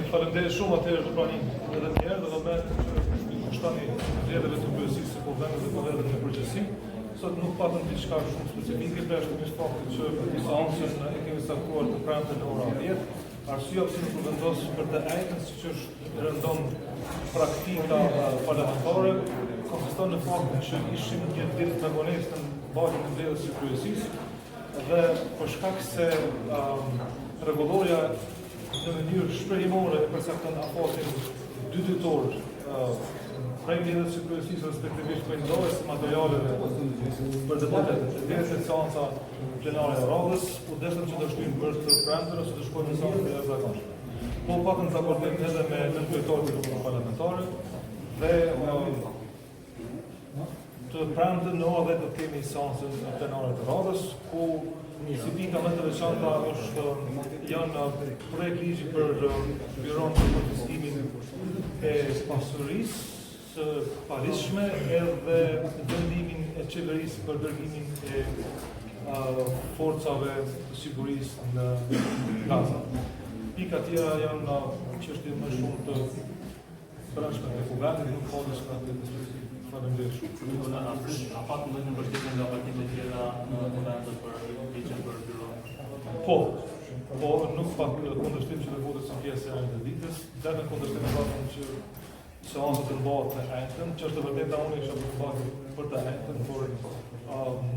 Faleminderit shumë atëherë për pranimin edhe një herë, dhe me shtani rrjedhave të kryesisë së problemeve dhe problemeve në përgjithësi. Sot nuk patëm diçka shumë specifike, përshtatshëm faktit që seancën e kemi caktuar të premte në orën 10. Arsyeja pse nuk vendos për të ejtën, siç është rëndon praktika parlamentare, konsiston në faktin që ishim një ditë me vonesë në bazën e mbledhjes së kryesisë dhe për shkak se rregulloria në mënyrë shprehimore e përcakton afatin 2 ditor prej mbledhjes së kryesisë respektivisht prej ndarjes së materialeve për debatet deri në seanca plenare e radhës, u desëm që të shkojmë për të premten ose të shkojmë në seancën e jashtëzakonshme. Po patëm dakordim edhe me kryetarët e grupeve parlamentare dhe të premten në orë 10 do kemi seancën plenare të radhës, ku si pika më të veçanta janë projekt ligji për byron për konfiskimin e pasurisë së paligjshme edhe vendimin e qeverisë për dërgimin e forcave të sigurisë në Gaza. Pika tjera janë çështje më shumë të brendshme të kuvendit, nuk fokus në atë specifik. Faleminderit shumë. A pat ndonjë mbështetje nga partitë të tjera në kuvend për ligjin për byron? Po, nuk pak kundërshtim që të votet si pjesë e të ditës, dhe në kundërshtim e vetëm që seanca të mbahet të ejtën, që është vërtet unë isha për të ejtën, por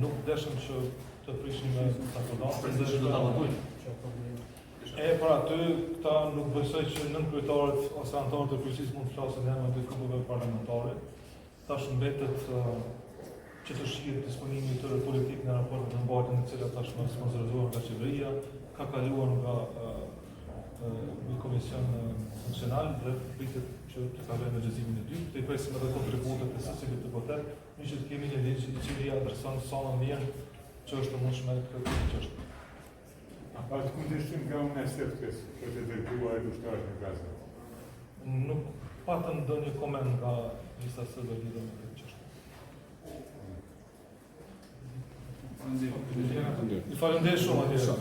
nuk deshëm që të prishnim me ta kodanë. Prezidenti do ta votojë. Për aty, këta nuk besoj që nënkryetarët ose anëtarët e kryesisë mund të flasin në emër të grupeve parlamentare. Tash mbetet që të shihet disponimi i tyre politik në raport me mbartjen e cilat tashmë sponsorizohen nga qeveria, ka kaluar nga një komision funksional dhe pritet që të kalojë në leximin e dytë. Të presim edhe kontributet e secilit deputet, një që të kemi një ligj i cili adreson sa më mirë që është mundshme këtë çështje. A të kundërshtim nga unë e sërtës për të dërguar e ushtarët në Gaza? Nuk patëm ndonjë koment nga lista së dhe lidhur me këtë çështje. Faleminderit shumë atëherë.